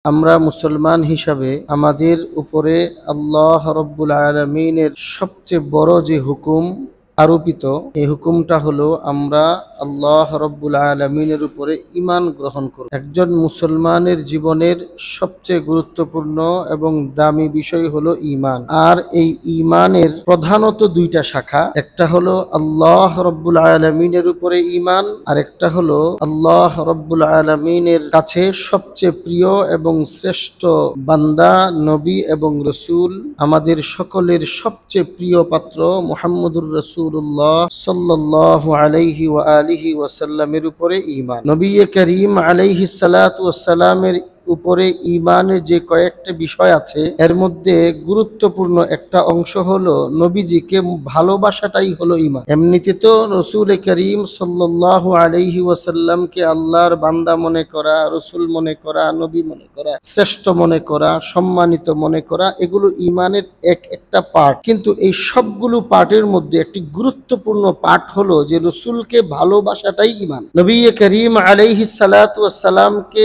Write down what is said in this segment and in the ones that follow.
আমরা মুসলমান হিসাবে আমাদের উপরে আল্লাহ রাব্বুল আলামিনের সবচেয়ে বড় যে হুকুম আরোপিত, এই হুকুমটা হলো আমরা আল্লাহ রাব্বুল আলামিনের উপরে ঈমান গ্রহণ করব। একজন মুসলমানের জীবনের সবচেয়ে গুরুত্বপূর্ণ এবং দামি বিষয় হলো ঈমান। আর এই ঈমানের প্রধানত দুইটা শাখা, একটা হলো আল্লাহ রাব্বুল আলামিনের উপরে ঈমান, আর একটা হলো আল্লাহ রাব্বুল আলামিনের কাছে সবচেয়ে প্রিয় এবং শ্রেষ্ঠ বান্দা নবী এবং রসুল, আমাদের সকলের সবচেয়ে প্রিয় পাত্র মুহাম্মদুর রাসূলুল্লাহ সাল্লাল্লাহু আলাইহি ওয়া আলিহি ওয়াসাল্লামের উপরে ঈমান। নবী করিম আলাইহিস সালাতু ওয়াস সালামের উপরে ঈমানের যে কয়েকটা বিষয় আছে, এর মধ্যে গুরুত্বপূর্ণ একটা অংশ হলো নবীজিকে ভালোবাসাটাই হলো ঈমান। এমনিতে তো রাসূল করিম সাল্লাল্লাহু আলাইহি ওয়াসাল্লামকে আল্লাহর বান্দা মনে করা, রাসূল মনে করা, নবী মনে করা, শ্রেষ্ঠ মনে করা, সম্মানিত মনে করা, এগুলো ঈমানের একটা পার্ট। কিন্তু এই সবগুলো পার্টের মধ্যে একটি গুরুত্বপূর্ণ পার্ট হলো যে রাসূলকে ভালোবাসাটাই ঈমান। নবী করিম আলাইহিস সালাতু ওয়াস সালামকে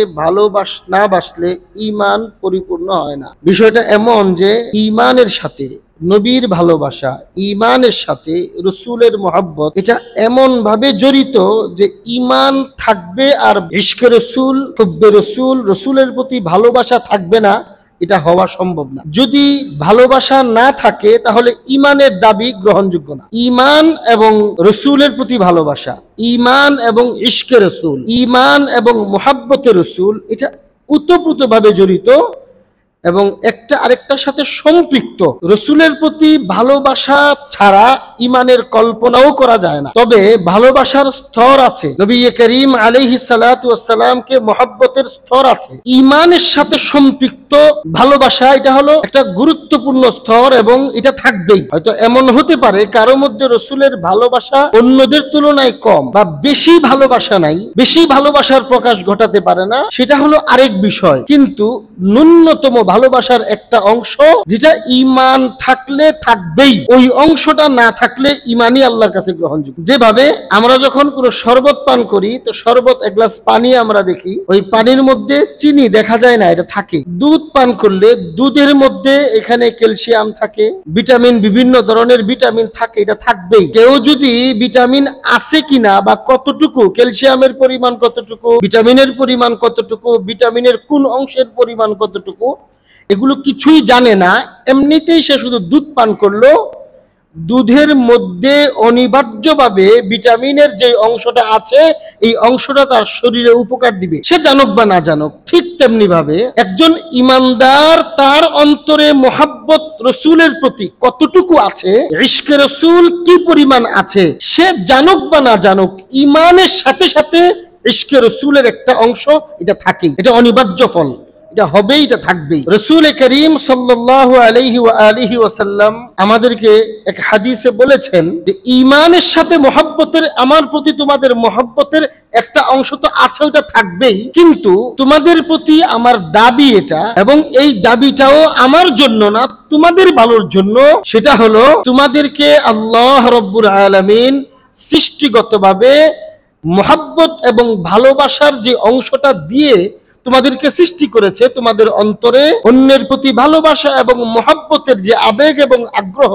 না বাসলে ঈমান পরিপূর্ণ হয় না। বিষয়টা এমন যে ঈমানের সাথে নবীর ভালোবাসা, ঈমানের সাথে রসুলের মহব্বত, এটা এমন ভাবে জড়িত যে ঈমান থাকবে আর ইশকে রসুল, হুব্বে রসুল, রসুলের প্রতি ভালোবাসা থাকবে না, এটা হওয়া সম্ভব না। যদি ভালোবাসা না থাকে তাহলে ঈমানের দাবি গ্রহণযোগ্য না। ঈমান এবং রসুলের প্রতি ভালোবাসা, ঈমান এবং ইশকে রসুল, ঈমান এবং মুহাব্বতে রসুল, এটা ওতপ্রোতভাবে জড়িত এবং একটা আরেকটার সাথে সম্পৃক্ত। রসুলের প্রতি ভালোবাসা ছাড়া ঈমানের কল্পনাও করা যায় না। তবে ভালোবাসার স্তর আছে। নবী করিম আলাইহিস সালাতু ওয়াস সালামকে মুহাব্বতের স্তর আছে। ঈমানের সাথে সম্পৃক্ত ভালোবাসা, এটা হলো একটা গুরুত্বপূর্ণ স্তর এবং এটা থাকবেই। হয়তো এমন হতে পারে কারো মধ্যে রসুলের ভালোবাসা অন্যদের তুলনায় কম বা বেশি ভালোবাসা নাই, বেশি ভালোবাসার প্রকাশ ঘটাতে পারে না, সেটা হলো আরেক বিষয়। কিন্তু ন্যূনতম ভালোবাসার একটা অংশ যেটা ঈমান থাকলে থাকবেই, ওই অংশটা না থাকলে ঈমানই আল্লাহর কাছে গ্রহণযোগ্য। যেভাবে আমরা যখন কোনো শরবত পান করি, তো শরবত এক গ্লাস পানি আমরা দেখি, ওই পানির মধ্যে চিনি দেখা যায় না, এটা থাকে। দুধ পান করলে দুধের মধ্যে এখানে ক্যালসিয়াম থাকে, ভিটামিন, বিভিন্ন ধরনের ভিটামিন থাকে, এটা থাকবেই। কেউ যদি ভিটামিন আছে কিনা বা কতটুকু, ক্যালসিয়ামের পরিমাণ কতটুকু, ভিটামিনের পরিমাণ কতটুকু, ভিটামিনের কোন অংশের পরিমাণ কতটুকু, এগুলো কিছুই জানে না, এমনিতেই সে শুধু দুধ পান করলো, দুধের মধ্যে অনিবার্যভাবে ভিটামিনের যে অংশটা আছে, এই অংশটা তার শরীরে উপকার দিবে, সে জানুক বা না জানুক। ঠিক তেমনি ভাবে একজন ঈমানদার, তার অন্তরে মুহাব্বত রসুলের প্রতি কতটুকু আছে, ইশকে রসুল কি পরিমাণ আছে, সে জানুক বা না জানুক, ঈমানের সাথে সাথে ইশকে রসুলের একটা অংশ এটা থাকেই, এটা অনিবার্য ফল, এটা হবেই, এটা থাকবেই। রাসূল করিম সাল্লাল্লাহু আলাইহি ওয়া আলিহি ওয়াসাল্লাম আমাদেরকে এক হাদিসে বলেছেন যে ঈমানের সাথে মুহাব্বতের, আমার প্রতি তোমাদের মুহাব্বতের একটা অংশ তো আছে, ওটা থাকবেই, কিন্তু তোমাদের প্রতি আমার দাবি এটা, এবং এই দাবিটাও আমার জন্য না, তোমাদের ভালোর জন্য। সেটা হলো তোমাদেরকে আল্লাহ রাব্বুল আলামিন সৃষ্টিগতভাবে মুহাব্বত এবং ভালোবাসার যে অংশটা দিয়ে তোমাদেরকে সৃষ্টি করেছে, তোমাদের অন্তরে অন্যের প্রতি ভালোবাসা এবং মুহাব্বতের যে আবেগ এবং আগ্রহ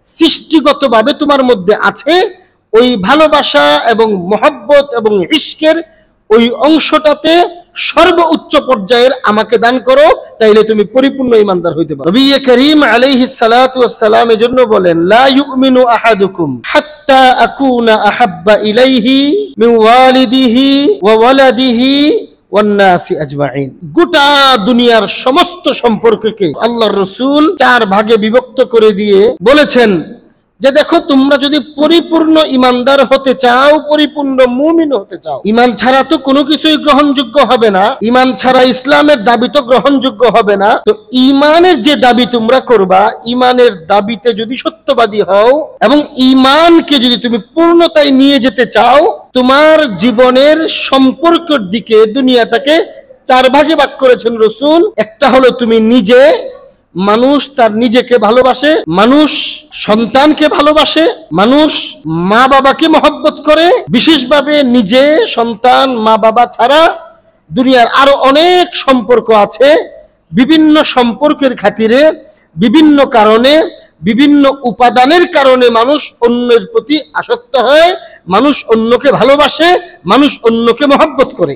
সৃষ্টিগতভাবে তোমার মধ্যে আছে, ওই ভালোবাসা এবং মুহাব্বত এবং ইশকের ওই অংশটাতে সর্বোচ্চ পর্যায়ের আমাকে দান করো, তাইলে তুমি পরিপূর্ণ ঈমানদার হইতে পারো। নবী করিম আলাইহিস সালাতু ওয়াস সালাম এজন্য বলেন, লা ইউমিনু আহাদুকুম হাত্তা আকুনা আহাব্বা ইলাইহি মিন ওয়ালিদিহি ওয়া ওয়ালাদিহি ওয়ান্নাসি আজমাইন। গোটা দুনিয়ার সমস্ত সম্পর্ককে আল্লাহর রাসূল 4 ভাগে বিভক্ত করে দিয়ে বলেছেন যে দেখো, তোমরা যদি পরিপূর্ণ ঈমানদার হতে চাও, পরিপূর্ণ মুমিন হতে চাও, ঈমান ছাড়া তো কোনো কিছুই গ্রহণযোগ্য হবে না, ঈমান ছাড়া ইসলামের দাবি তো গ্রহণযোগ্য হবে না। তো ঈমানের যে দাবি তোমরা করবা, ঈমানের দাবিতে যদি সত্যবাদী হও এবং ঈমানকে যদি তুমি পূর্ণতায় নিয়ে যেতে চাও, তোমার জীবনের সম্পর্কের দিকে দুনিয়াটাকে 4 ভাগে ভাগ করেছেন রাসূল। একটা হলো তুমি নিজে, মানুষ তার নিজেকে ভালোবাসে, মানুষ সন্তানকে ভালোবাসে, মানুষ মা বাবাকে মহব্বত করে, বিশেষভাবে নিজে, সন্তান, মা বাবা ছাড়া দুনিয়ার আরো অনেক সম্পর্ক আছে, বিভিন্ন সম্পর্কের খাতিরে, বিভিন্ন কারণে, বিভিন্ন উপাদানের কারণে মানুষ অন্যের প্রতি আসক্ত হয়, মানুষ অন্যকে ভালোবাসে, মানুষ অন্যকে মহব্বত করে।